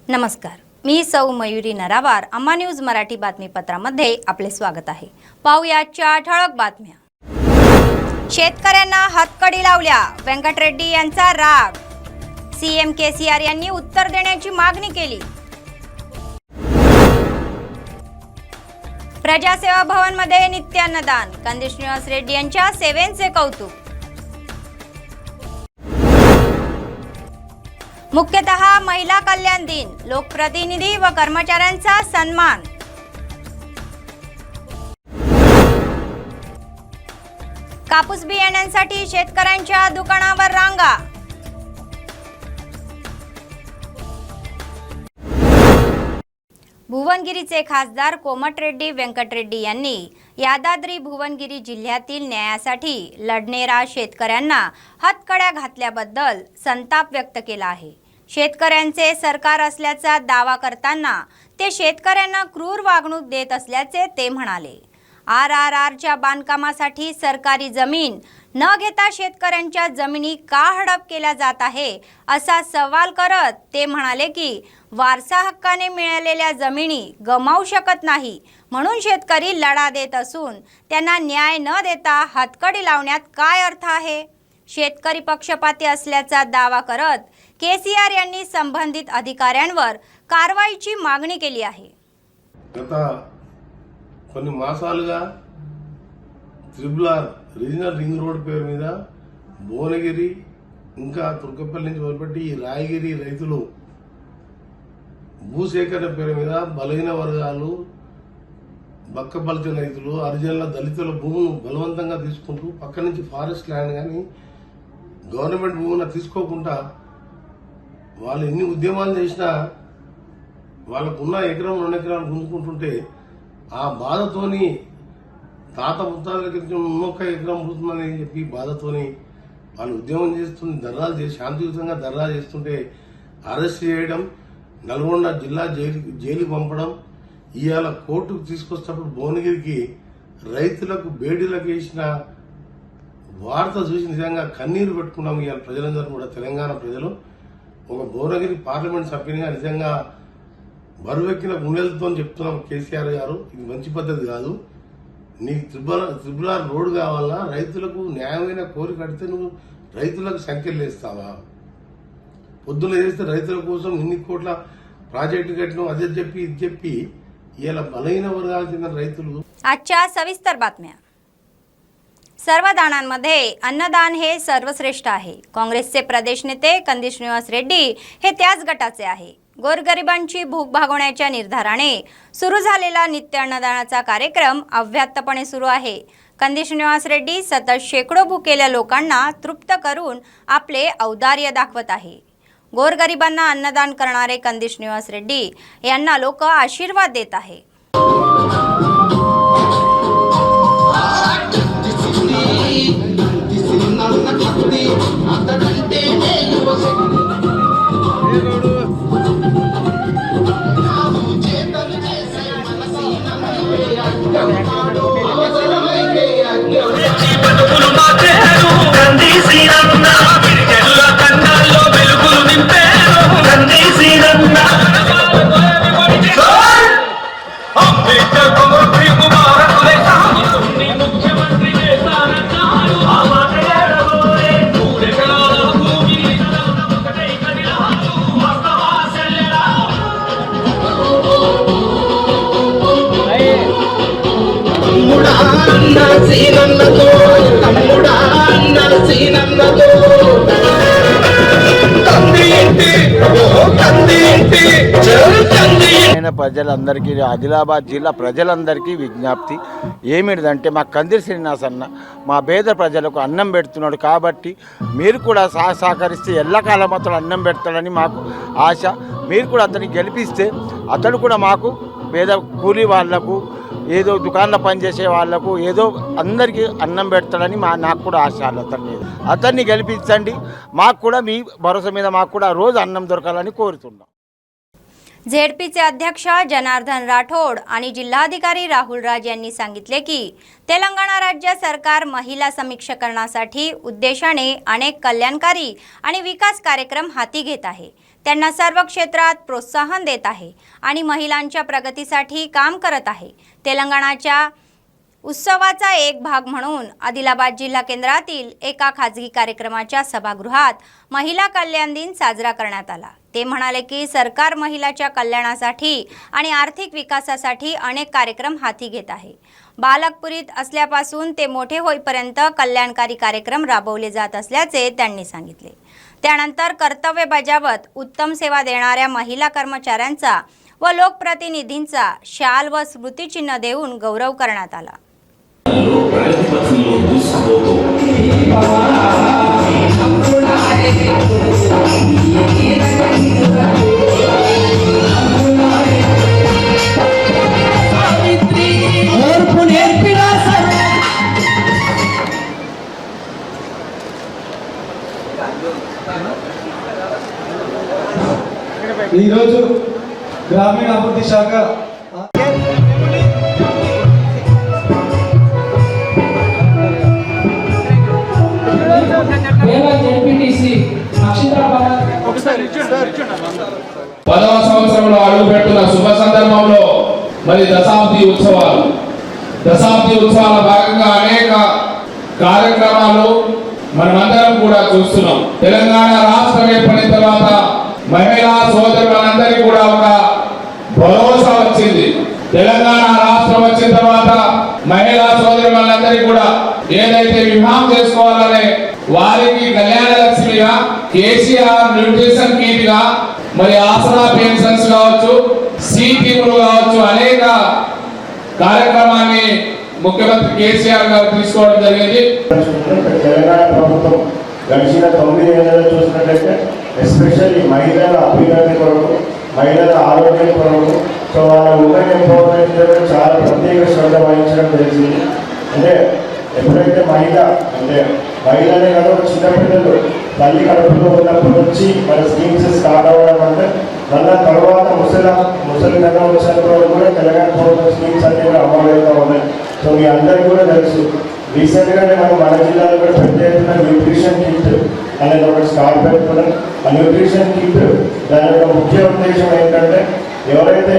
नमस्कार, मी सौ मयुरी नरावार. अम्मा न्यूज मराठी बातमीपत्रामध्ये आपले स्वागत आहे. पाहूया आजच्या ठळक बातम्या. शेतकऱ्यांना हातकडी लावल्या, व्यंकटरेड्डी यांचा राग. सीएम केसीआर यांनी उत्तर देण्याची मागणी केली. प्रजासेवा भवन मध्ये नित्य अन्नदान, कंदी श्रीनिवास रेड्डी यांच्या सेवेचे कौतुक. मुख्यतः महिला कल्याण दिन, लोकप्रतिनिधी व कर्मचाऱ्यांचा सन्मान. कापूस बियाण्यांसाठी शेतकऱ्यांच्या दुकानावर रांगा. भुवनगिरीचे खासदार कोमटिरेड्डी व्यंकटरेड्डी यांनी यादाद्री भुवनगिरी जिल्ह्यातील न्यायासाठी लढणाऱ्या शेतकऱ्यांना हातकड्या घातल्याबद्दल संताप व्यक्त केला आहे. शेतकऱ्यांचे सरकार असल्याचा दावा करताना ते शेतकऱ्यांना क्रूर वागणूक देत असल्याचे ते म्हणाले. आरआरआरच्या बांधकामासाठी सरकारी जमीन न घेता शेतकऱ्यांच्या जमिनी का हडप केल्या जात आहे असा सवाल करत ते म्हणाले की वारसा हक्काने मिळालेल्या जमिनी गमावू शकत नाही, म्हणून शेतकरी लढा देत असून त्यांना न्याय न देता हातकडी लावण्यात काय अर्थ आहे. शेतकरी पक्षपाती असल्याचा दावा करत केसीआर यांनी संबंधित अधिकाऱ्यांवर कारवाईची मागणी केली आहे. కొన్ని మాసాలుగా త్రిబుల్-ఆర్ రీజనల్ రింగ్ రోడ్ పేరు మీద భువనగిరి ఇంకా తుర్కపల్లి నుంచి మొదలుపెట్టి ఈ రాయగిరి రైతులు భూసేకరణ పేరు మీద బలహీన వర్గాలు, బక్కబలిత రైతులు, హరిజనుల, దళితుల భూములు బలవంతంగా తీసుకుంటూ పక్క నుంచి ఫారెస్ట్ ల్యాండ్ కానీ గవర్నమెంట్ భూమిని తీసుకోకుండా వాళ్ళు ఎన్ని ఉద్యమాలు చేసినా వాళ్ళకున్న ఎకరం 2 ఎకరాలు గుంజుకుంటుంటే ఆ బాధతోని తాత ముత్తాతల క్రితం 1 ఎకరం పుడుతుందని చెప్పి బాధతోని వాళ్ళు ఉద్యమం చేస్తుంది, ధర్నాలు చేసి శాంతియుతంగా ధర్నా చేస్తుంటే అరెస్ట్ చేయడం, నల్గొండ జిల్లా జైలు పంపడం, ఇవాళ కోర్టుకు తీసుకొచ్చినప్పుడు భువనగిరికి రైతులకు బేడీలకు వేసిన వార్త చూసి నిజంగా కన్నీరు పెట్టుకున్నాము. ఇవాళ ప్రజలందరూ కూడా, తెలంగాణ ప్రజలు ఒక భువనగిరి పార్లమెంట్ సభ్యునిగా నిజంగా బరువెక్కిన గుండెలతో చెప్తున్నాం. కేసీఆర్ గారు, ఇది మంచి పద్ధతి కాదు. నీకు త్రిబుల్-ఆర్ రోడ్డు కావాలా, రైతులకు న్యాయమైన కోరిక కడితే నువ్వు రైతులకు సంఖ్యలు వేస్తావా? పొద్దున చేస్తే రైతుల కోసం ఇన్ని కోట్ల ప్రాజెక్టు కట్టినావు, అదే చెప్పి ఇది చెప్పి ఇలా బలహీన వర్గాలకు చెందిన రైతులు. आजच्या सविस्तर बातम्या. सर्व दानांमध्ये अन्नदान हे सर्वश्रेष्ठ आहे. काँग्रेसचे प्रदेश नेते कंदी श्रीनिवास रेड्डी हे त्याच गटाचे आहे. गोरगरिबांची भूक भागवण्याच्या निर्धाराने सुरू झालेला नित्य अन्नदानाचा कार्यक्रम अव्याहतपणे सुरू आहे. कंदी श्रीनिवास रेड्डी सतत शेकडो भुकेल्या लोकांना तृप्त करून आपले औदार्य दाखवत आहे. गोरगरिबांना अन्नदान करणारे कंदी श्रीनिवास रेड्डी यांना लोक आशीर्वाद देत आहे. ప్రజలందరికీ, ఆదిలాబాద్ జిల్లా ప్రజలందరికీ విజ్ఞప్తి ఏమిటిదంటే, మా కంది శ్రీనివాస్ అన్న మా పేద ప్రజలకు అన్నం పెడుతున్నాడు కాబట్టి మీరు కూడా సహకరిస్తే ఎల్లకాలం అతడు అన్నం పెడతాడని మాకు ఆశ. మీరు కూడా అతన్ని గెలిపిస్తే అతడు కూడా మాకు పేద కూలీ వాళ్లకు, ఏదో దుకాణంలో పనిచేసే వాళ్లకు, ఏదో అందరికీ అన్నం పెడతాడని నాకు కూడా ఆశ. అతన్ని గెలిపించండి. మాకు కూడా మీ భరోసా మీద మాకు కూడా రోజు అన్నం దొరకాలని కోరుతున్నాం. झेडपीचे अध्यक्ष जनार्दन राठोड आणि जिल्हाधिकारी राहुल राज यांनी सांगितले की तेलंगणा राज्य सरकार महिला समीक्षकरणासाठी उद्देशाने अनेक कल्याणकारी आणि विकास कार्यक्रम हाती घेत आहे. त्यांना सर्व क्षेत्रात प्रोत्साहन देत आहे आणि महिलांच्या प्रगतीसाठी काम करत आहे। तेलंगणाच्या उत्सवाचा एक भाग म्हणून आदिलाबाद जिल्हा केंद्रातील एका खाजगी कार्यक्रमाच्या सभागृहात महिला कल्याण दिन साजरा करण्यात आला। ते म्हणाले की सरकार महिलांच्या कल्याणासाठी आणि आर्थिक विकासासाठी अनेक कार्यक्रम हाती घेत आहे। बालकपुरीत असल्यापासून ते मोठे होईपर्यंत कल्याणकारी कार्यक्रम राबवले जात असल्याचे त्यांनी सांगितले। त्यानंतर कर्तव्य बजावत उत्तम सेवा देणाऱ्या महिला कर्मचाऱ्यांचा व लोकप्रतिनिधींचा शाल व स्मृतिचिन्ह देऊन गौरव करण्यात आला। ఈరోజు గ్రామీణాభివృద్ధి శాఖ పదవ సంవత్సరంలో అడుగుపెడుతున్న శుభ సందర్భంలో మరి దశాబ్ది ఉత్సవాల భాగంగా అనేక కార్యక్రమాలు మనమందరం కూడా చూస్తున్నాం। తెలంగాణ రాష్ట్రం ఏర్పడిన తర్వాత మహిళా సోదరులందరికీ కూడా ఒక భరోసా వచ్చింది। తెలంగాణ రాష్ట్రం వచ్చిన తర్వాత మహిళా సోదరులందరికీ కూడా ఏదైతే వివాహం చేసుకోవాలనే వారికి కళ్యాణ లక్ష్మిగా కేసీఆర్ న్యూట్రిషన్ కిట్ గా మరి ఆసరా పెన్షన్స్ కావచ్చు సీటీలు కావచ్చు అనేక కార్యక్రమాన్ని ముఖ్యమంత్రి కేసీఆర్ గారు తీసుకోవడం జరిగింది। తెలంగాణ ప్రభుత్వం గడిచిన 9 ఏళ్లలో చూసినట్లయితే ఎస్పెషల్లీ మహిళల అభివృద్ధి కొరకు మహిళల ఆరోగ్యం కొరకు సో వాళ్ళ ఉమెన్ ఎంపవర్మెంట్ చాలా ప్రత్యేక శ్రద్ధ వహించడం జరిగింది। అంటే ఎప్పుడైతే మహిళనే కాదు చిన్నపిల్లలు తల్లి కడుపులో ఉన్నప్పటి నుంచి మన స్కీమ్స్ స్టార్ట్ అవ్వడం అంటే మళ్ళీ తర్వాత ముసలితనం వచ్చినప్పుడు కూడా తెలంగాణ ప్రభుత్వం స్కీమ్స్ అన్ని కూడా అమలు అవుతూ ఉన్నాయి। సో మీ అందరికీ కూడా తెలుసు రీసెంట్గానే మన జిల్లాలో కూడా పెద్ద ఎత్తున న్యూట్రిషన్ కిట్ అనేది ఒకటి స్టార్ట్ పెట్టుకున్నాం। ఆ న్యూట్రిషన్ కిట్ దాని యొక్క ముఖ్య ఉద్దేశం ఏంటంటే ఎవరైతే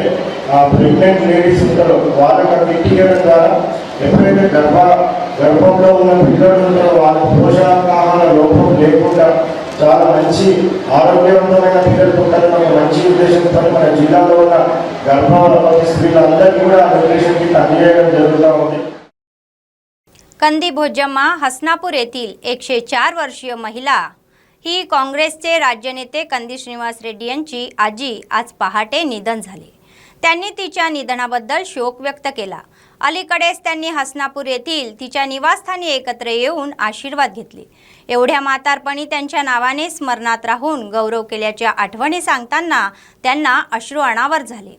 ప్రెగ్నెంట్ లేడీస్ ఉంటారో వాళ్ళకి ఆ కిట్ ఇవ్వడం ద్వారా ఎప్పుడైతే గర్భంలో ఉన్న పిల్లలు ఉంటారో వాళ్ళ పోషకాహార లోపం లేకుండా చాలా మంచి ఆరోగ్యవంతమైన పిల్లలు పుట్టాలని ఒక మంచి ఉద్దేశంతో మన జిల్లాలో ఉన్న గర్భవతి స్త్రీలందరికీ కూడా న్యూట్రిషన్ కిట్ అందజేయడం జరుగుతూ ఉంది। कंदी भोजम्मा हसनापूर येथील 104 वर्षीय महिला ही काँग्रेसचे राज्यनेते कंदी श्रीनिवास रेड्डी यांची आजी आज पहाटे निधन झाले। त्यांनी तिच्या निधनाबद्दल शोक व्यक्त केला। अलीकडेच त्यांनी हसनापूर येथील तिच्या निवासस्थानी एकत्र येऊन आशीर्वाद घेतले। एवढ्या म्हातारपणी त्यांच्या नावाने स्मरणात राहून गौरव केल्याच्या आठवणी सांगताना त्यांना अश्रू अनावर झाले।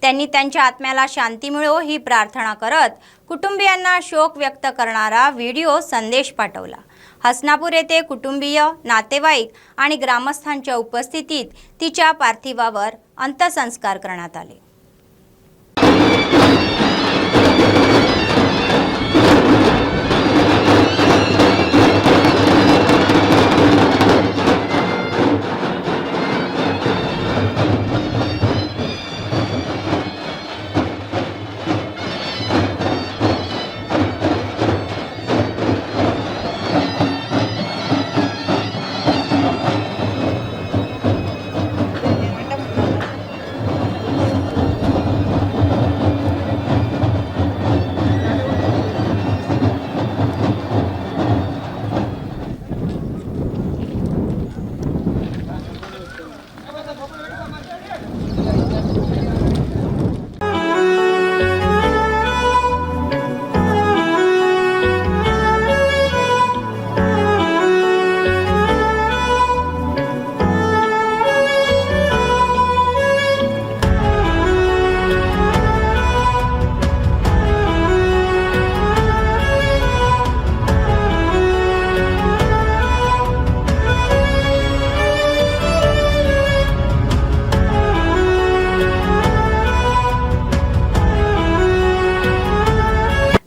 त्यांनी त्यांच्या आत्म्याला शांती मिळो ही प्रार्थना करत कुटुंबियांना शोक व्यक्त करणारा व्हिडिओ संदेश पाठवला। हसनापूर येथे कुटुंबीय, नातेवाईक आणि ग्रामस्थांच्या उपस्थितीत तिच्या पार्थिवावर अंत्यसंस्कार करण्यात आले।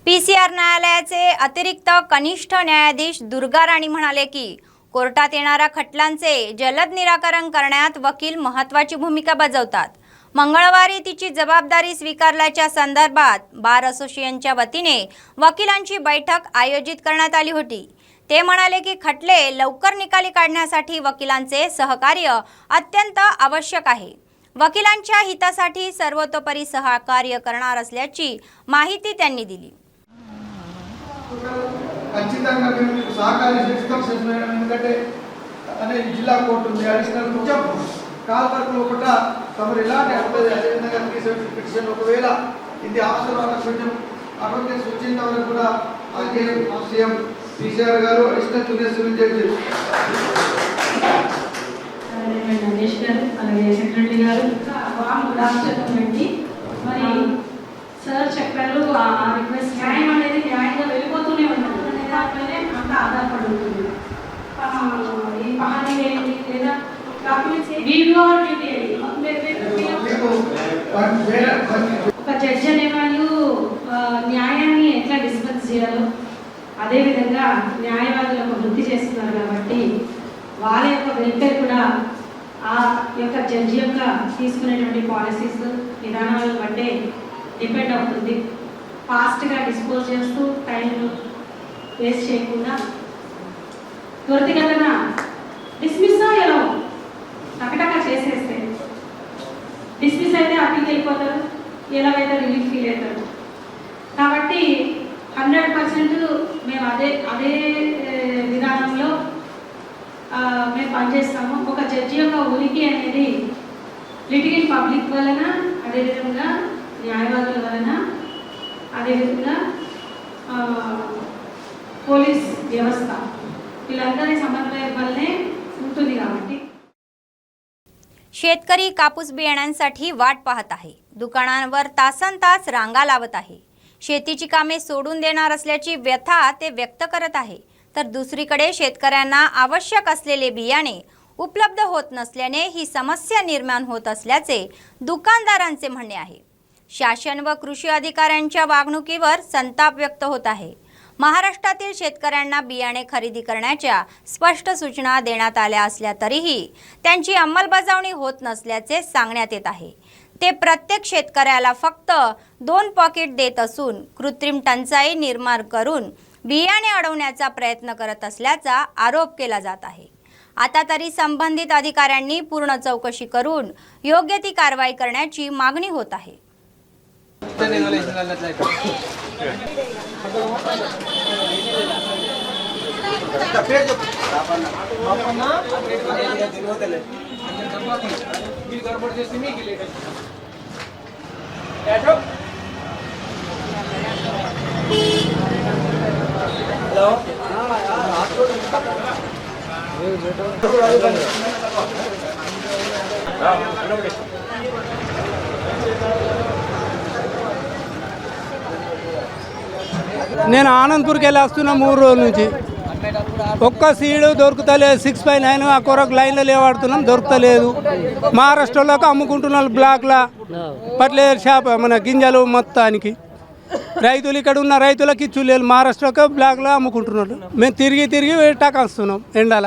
पीसीआर न्यायालयाचे अतिरिक्त कनिष्ठ न्यायाधीश दुर्गा राणी म्हणाले की कोर्टात येणाऱ्या खटल्यांचे जलद निराकरण करण्यात वकील महत्त्वाची भूमिका बजावतात. मंगळवारी तिची जबाबदारी स्वीकारल्याच्या संदर्भात बार असोसिएशनच्या वतीने वकिलांची बैठक आयोजित करण्यात आली होती. ते म्हणाले की खटले लवकर निकाली काढण्यासाठी वकिलांचे सहकार्य अत्यंत आवश्यक आहे. वकिलांच्या हितासाठी सर्वतोपरी सहकार्य करणार असल्याची माहिती त्यांनी दिली. ఖచ్చితంగా మేము సహకారం చేస్తాం మేడం. ఎందుకంటే అనే జిల్లా కోర్టు ఉంది, అడిషనల్ కొంచెం కాల్ వర్క్ ఒకట తమరు ఎలాంటి అప్లై అదేవిధంగా 370 పిటిషన్ ఒకవేళ ఇది అవసరం కొంచెం అడ్వకేట్స్ వచ్చేంత వరకు కూడా సీఎం పీసీఆర్ గారు additional junior civil judge Ramesh గారు అలాగే సెక్రటరీ గారు రాష్ట్రండి మరి సార్ చెప్పారు ఆ రిక్వెస్ట్ న్యాయం అనేది న్యాయంగా వెళ్ళిపోతూనే ఉంటుంది అనే దానిపైనే అంత ఆధారపడి ఉంటుంది. ఈ పహానీ ఏంటి లేదా ఒక జడ్జి అనేవాళ్ళు న్యాయాన్ని ఎట్లా డిస్పెన్స్ చేయాలో అదేవిధంగా న్యాయవాదులకు వృత్తి చేస్తున్నారు కాబట్టి వాళ్ళ యొక్క వెల్ఫేర్ కూడా ఆ యొక్క జడ్జి యొక్క తీసుకునేటువంటి పాలసీస్ విధానాలను బట్టే డిపెండ్ అవుతుంది. ఫాస్ట్గా డిస్పోజ్ చేస్తూ టైం వేస్ట్ చేయకుండా త్వరితగతిన డిస్మిస్ ఎలా టకటక చేసేస్తే డిస్మిస్ అయితే అప్పీల్ అయిపోతారు, ఎలాగైతే రిలీఫ్ ఫీల్ అవుతారు. కాబట్టి 100% మేము అదే విధానంలో మేము పనిచేస్తాము. ఒక జడ్జి యొక్క ఉనికి అనేది లిటిగెంట్ పబ్లిక్ వలన, అదేవిధంగా న్యాయవాదుల వలన, అదేవిధంగా పోలీస్ व्यवस्था వీళ్ళందరి సమన్వయం వల్లనే ఉంటుంది. కాబట్టి शेतकरी कापूस बियाण्यांसाठी वाट पाहत आहे. दुकानांवर तासनतास रांगा लावत आहे. शेतीची कामे सोडून देणार असल्याची व्यथा ते व्यक्त करत आहे. तर दुसरीकडे शेतकऱ्यांना आवश्यक असलेले बियाणे उपलब्ध होत नसल्याने ही समस्या निर्माण होत असल्याचे दुकानदारांचे म्हणणे आहे. शासन व कृषी अधिकाऱ्यांच्या वागणुकीवर संताप व्यक्त होत आहे. महाराष्ट्रातील शेतकऱ्यांना बियाणे खरेदी करण्याच्या स्पष्ट सूचना देण्यात आल्या असल्या तरीही त्यांची अंमलबजावणी होत नसल्याचे सांगण्यात येत आहे. ते प्रत्येक शेतकऱ्याला फक्त 2 पॉकेट देत असून कृत्रिम टंचाई निर्माण करून बियाणे अडवण्याचा प्रयत्न करत असल्याचा आरोप केला जात आहे. आता तरी संबंधित अधिकाऱ्यांनी पूर्ण चौकशी करून योग्य ती कारवाई करण्याची मागणी होत आहे. నేను ఆనంద్పూర్కి వెళ్ళి వస్తున్నా 3 రోజుల నుంచి. ఒక్క సీడు దొరుకుతలేదు. 6/9 ఆ కొరకు లైన్లో లేవాడుతున్నాం, దొరుకుతలేదు. మహారాష్ట్రలోకి అమ్ముకుంటున్నారు బ్లాక్లా పట్లేరు షాప్ మన గింజలు మొత్తానికి. రైతులు ఇక్కడ ఉన్న రైతులకు ఇచ్చులేదు, మహారాష్ట్రలో బ్లాక్లో అమ్ముకుంటున్నారు. మేము తిరిగి టక్ వస్తున్నాం, ఎండాల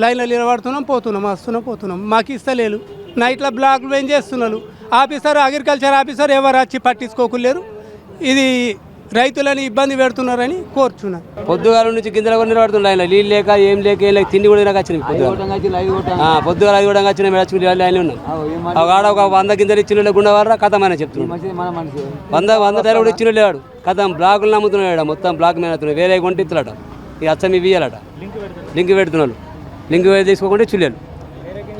లైన్లో నిలబడుతున్నాం, పోతున్నాం, వస్తున్నాం, పోతున్నాం. మాకు ఇస్తలేదు. నైట్లో బ్లాక్లు ఏం చేస్తున్నారు. ఆఫీసర్ అగ్రికల్చర్ ఆఫీసర్ ఎవరు వచ్చి పట్టించుకోకలేరు. ఇది రైతులని ఇబ్బంది పెడుతున్నారని కోరుచున్నారు. పొద్దుగాల నుంచి గింజల కూడా నిలబడుతుంది. ఆయన నీళ్ళు లేక ఏం లేక తిండి కూడా తినక వచ్చినాయి. పొద్దుగాల 5 కూడా వచ్చిన మెడచుకుని ఆయన ఉన్నాం. ఆడ ఒక 100 గింజలు ఇచ్చిన గుండె వారా కథం అని చెప్తున్నాడు. 100 టైర్ కూడా ఇచ్చిన లేవాడు కథం. బ్లాకులు నమ్ముతున్నాడు, మొత్తం బ్లాక్ మీద అవుతున్నాడు. వేరే కొంటే ఇస్తున్నాడు. ఇక అచ్చం ఇవి ఇవ్వాలట. లింక్ పెడుతున్నాడు. లింక్ తీసుకోకుండా ఇచ్చులేడు.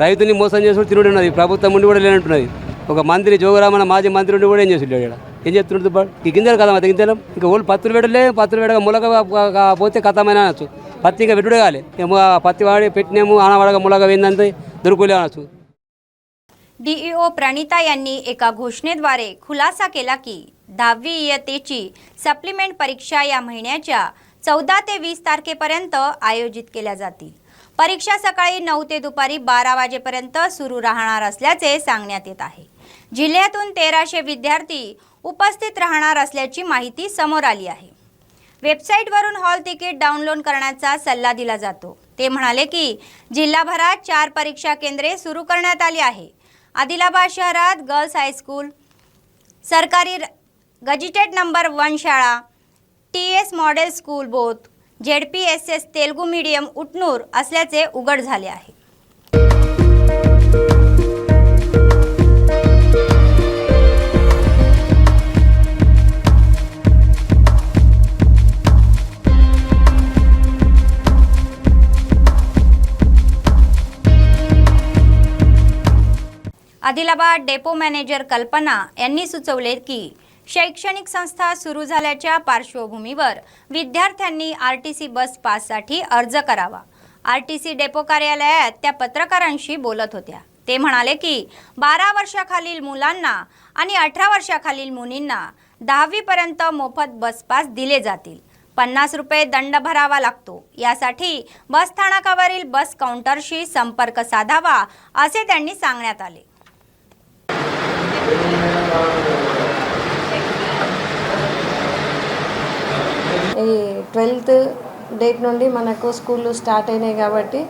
రైతుని మోసం చేసుకుని తిరుగుడు ఉన్నది. ప్రభుత్వం ఉండి కూడా లేనంటున్నది. ఒక మంత్రి జోగురామన్న మాజీ మంత్రి ఉండి కూడా ఏం చేస్తున్నాడు. ఏం చెప్తున్నాడు. ఈ గింజలు కదా అది గింజలు ఇంకా ఓళ్ళు పత్తులు పెట్టగా ములగ పోతే కథమైన అనొచ్చు. పత్తి ఇంకా పెట్టుడే కాలే. పత్తి వాడి పెట్టినేమో ఆనవాడగా ములగ వేయిందంటే దొరుకులే అనొచ్చు. DEO प्रणिता यांनी एका घोषणेद्वारे खुलासा केला की 10वी इयत्तेची सप्लिमेंट परीक्षा या महिन्याच्या 14 ते 20 तारखेपर्यंत आयोजित केल्या जातील. परीक्षा सकाळी 9 ते दुपारी 12 वाजेपर्यंत सुरू राहणार असल्याचे सांगण्यात येत आहे. जिल्ह्यातून 1300 विद्यार्थी उपस्थित राहणार असल्याची माहिती समोर आली आहे. वेबसाईटवरून हॉल तिकीट डाउनलोड करण्याचा सल्ला दिला जातो. ते म्हणाले की जिल्हाभरात 4 परीक्षा केंद्रे सुरू करण्यात आली आहे. आदिलाबाद शहरात गर्ल्स हायस्कूल, सरकारी गजिटेड नंबर 1 शाळा, TS model school both, ZPSS Telugu medium Utnoor असल्याचे उघड झाले आहे. आदिलाबाद डेपो मॅनेजर कल्पना यांनी सुचवले की शैक्षणिक संस्था सुरू झाल्याच्या पार्श्वभूमीवर विद्यार्थ्यांनी RTC बस पाससाठी अर्ज करावा. RTC डेपो कार्यालयात त्या पत्रकारांशी बोलत होत्या. ते म्हणाले की 12 वर्षाखालील मुलांना आणि 18 वर्षाखालील मुलींना 10वी पर्यंत मोफत बस पास दिले जातील. 50 रुपये दंड भरावा लागतो. यासाठी बस स्थानकावरील बस काउंटरशी संपर्क साधावा असे त्यांनी सांगण्यात आले. ఈ 12th డేట్ నుండి మనకు స్కూళ్ళు స్టార్ట్ అయినాయి కాబట్టి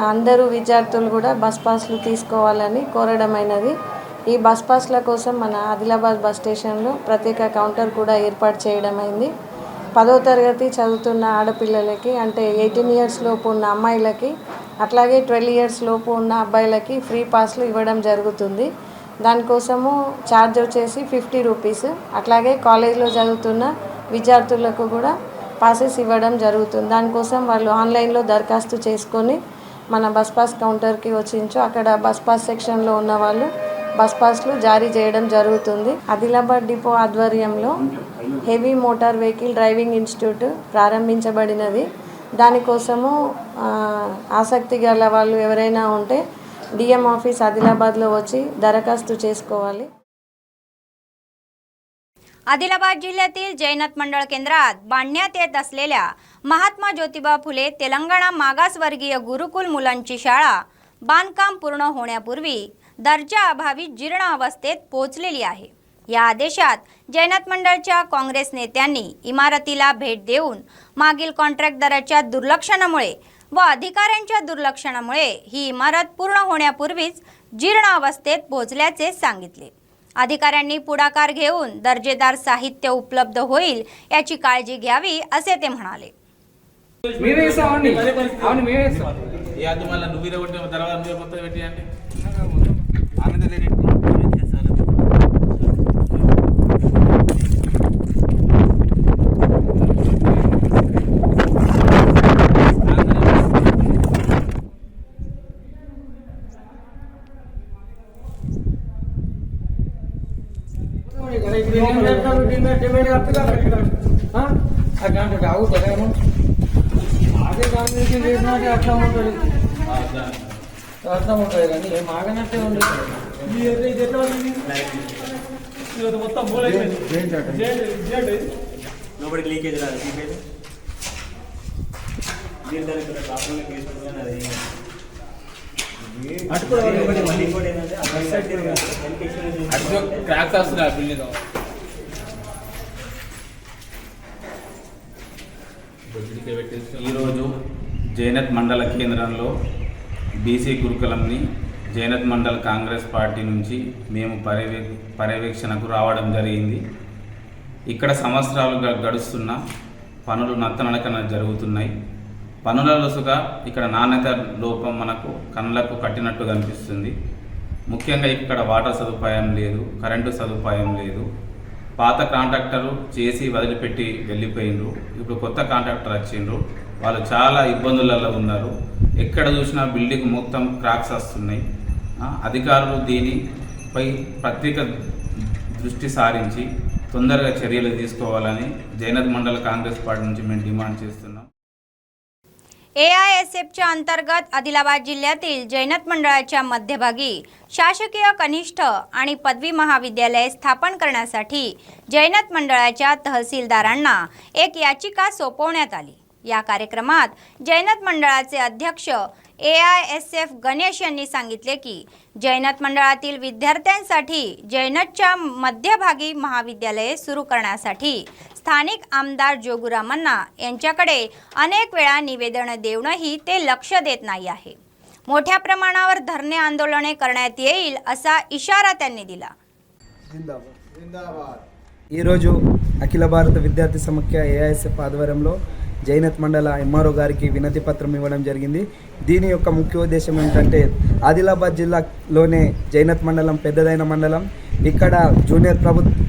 అందరూ విద్యార్థులు కూడా బస్ పాస్లు తీసుకోవాలని కోరడమైనది. ఈ బస్ పాస్ల కోసం మన ఆదిలాబాద్ బస్ స్టేషన్లో ప్రత్యేక కౌంటర్ కూడా ఏర్పాటు చేయడమైంది. 10వ తరగతి చదువుతున్న ఆడపిల్లలకి అంటే 18 ఇయర్స్ లోపు ఉన్న అమ్మాయిలకి అట్లాగే 12 ఇయర్స్ లోపు ఉన్న అబ్బాయిలకి ఫ్రీ పాస్లు ఇవ్వడం జరుగుతుంది. దానికోసము ఛార్జ్ వచ్చేసి 50 రూపీస్. అట్లాగే కాలేజ్లో చదువుతున్న విద్యార్థులకు కూడా పాసెస్ ఇవ్వడం జరుగుతుంది. దానికోసం వాళ్ళు ఆన్లైన్లో దరఖాస్తు చేసుకొని మన బస్ పాస్ కౌంటర్కి వచ్చించు అక్కడ బస్ పాస్ సెక్షన్లో ఉన్న వాళ్ళు బస్ పాస్లు జారీ చేయడం జరుగుతుంది. ఆదిలాబాద్ డిపో ఆధ్వర్యంలో heavy motor vehicle driving institute ప్రారంభించబడినది. దానికోసము ఆసక్తి గల వాళ్ళు ఎవరైనా ఉంటే DM ఆఫీస్ ఆదిలాబాద్లో వచ్చి దరఖాస్తు చేసుకోవాలి. आदिलाबाद जिल्ह्यातील जैनत मंडळ केंद्रात बांधण्यात येत असलेल्या महात्मा ज्योतिबा फुले तेलंगणा मागासवर्गीय गुरुकुल मुलांची शाळा बांधकाम पूर्ण होण्यापूर्वी दर्जा अभावी जीर्ण अवस्थेत पोहोचलेली आहे. या आदेशात जैनत मंडळच्या काँग्रेस नेत्यांनी इमारतीला भेट देऊन मागील कॉन्ट्रॅक्टदाराच्या दुर्लक्षणामुळे व अधिकाऱ्यांच्या दुर्लक्षणामुळे ही इमारत पूर्ण होण्यापूर्वीच जीर्ण अवस्थेत पोहोचल्याचे सांगितले. अधिकाऱ्यांनी पुढाकार घेऊन दर्जेदार साहित्य उपलब्ध होईल याची काळजी घ्यावी असे ते म्हणाले. అర్థం ఉంటుంది కానీ ఏం ఆగనట్టే ఉండదు. లోపలికి లీకేజ్ రాదు. దీని దగ్గర క్రాక్స్ వస్తున్నాయి బిల్డింగ్. ఈరోజు జైనత్ మండల కేంద్రంలో బీసీ గురుకులంని జైనత్ మండల్ కాంగ్రెస్ పార్టీ నుంచి మేము పర్యవేక్షణకు రావడం జరిగింది. ఇక్కడ సంవత్సరాలుగా గడుస్తున్న పనులు నత్తనడకన జరుగుతున్నాయి. పనుల లొసుగా ఇక్కడ నాణ్యత లోపం మనకు కళ్ళకు కట్టినట్టు కనిపిస్తుంది. ముఖ్యంగా ఇక్కడ వాటర్ సదుపాయం లేదు, కరెంటు సదుపాయం లేదు. పాత కాంట్రాక్టరు చేసి వదిలిపెట్టి వెళ్ళిపోయిండ్రు. ఇప్పుడు కొత్త కాంట్రాక్టర్ వచ్చిండ్రు. వాళ్ళు చాలా ఇబ్బందులలో ఉన్నారు. ఎక్కడ చూసినా బిల్డింగ్ మొత్తం క్రాక్స్ వస్తున్నాయి. అధికారులు దీనిపై ప్రత్యేక దృష్టి సారించి తొందరగా చర్యలు తీసుకోవాలని జైనత్ మండల కాంగ్రెస్ పార్టీ నుంచి మేము డిమాండ్ చేస్తున్నాం. AISFच्या अंतर्गत आदिलाबाद जिल्ह्यातील जैनत मंडळाच्या मध्यभागी शासकीय कनिष्ठ आणि पदवी महाविद्यालय स्थापन करण्यासाठी जैनत मंडळाच्या तहसीलदारांना एक याचिका सोपवण्यात आली. या कार्यक्रमात जैनत मंडळाचे अध्यक्ष AISF गणेश यांनी सांगितले की जैनत मंडळातील विद्यार्थ्यांसाठी जैनतच्या मध्यभागी महाविद्यालये सुरू करण्यासाठी स्थानिक आमदार जोगुरामण्णा यांच्याकडे अनेक वेळा निवेदन देऊनही ते लक्ष देत नाही आहे. मोठ्या प्रमाणावर धरणे आंदोलने करण्यात येईल असा इशारा त्यांनी दिला. ఈరోజు అఖిల భారత విద్యార్థి సమాఖ్య AISF ఆధ్వర్యంలో జైనత్ మండల MRO గారికి వినతి పత్రం ఇవ్వడం జరిగింది. దీని యొక్క ముఖ్య ఉద్దేశం ఏంటంటే ఆదిలాబాద్ జిల్లాలోనే జైనత్ మండలం పెద్దదైన మండలం. ఇక్కడ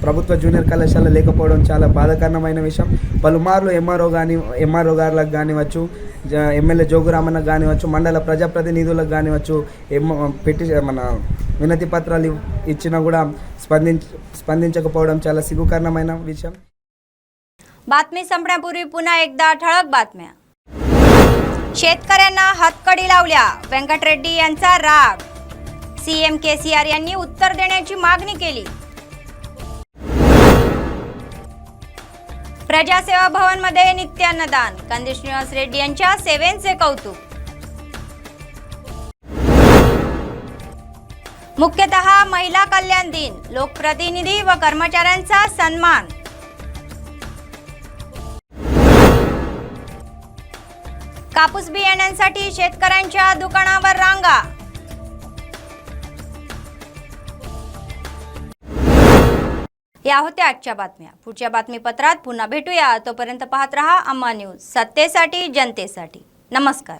ప్రభుత్వ జూనియర్ కళాశాల లేకపోవడం చాలా బాధాకరమైన విషయం. పలుమార్లు MRO గారులకు కానివచ్చు, ఎమ్మెల్యే జోగురామన్నకు కానివచ్చు, మండల ప్రజాప్రతినిధులకు కానివచ్చు మన వినతి పత్రాలు ఇచ్చినా కూడా स्पंदिंचకపోవడం చాలా సిగ్గుకరమైన విషయం. बातमी संपण्यापूर्वी पुन्हा एकदा ठळक बातम्या. शेतकऱ्यांना हातकडी लावल्या, व्यंकटरेड्डी यांचा राग. CM KCR यांनी उत्तर देण्याची मागणी केली. प्रजासेवा भवन मध्ये नित्य अन्नदान, कंदी श्रीनिवास रेड्डी यांच्या सेवेंचे कौतुक. मुख्यतः महिला कल्याण दिन, लोकप्रतिनिधी व कर्मचाऱ्यांचा सन्मान. कापूस बियाण्यांसाठी शेतकऱ्यांच्या दुकानावर रांगा. या होत्या आजच्या बातम्या. पुढच्या बातमीपत्रात पुन्हा भेटूया. तोपर्यंत पाहत रहा अम्मा न्यूज, सत्तेसाठी जनतेसाठी. नमस्कार.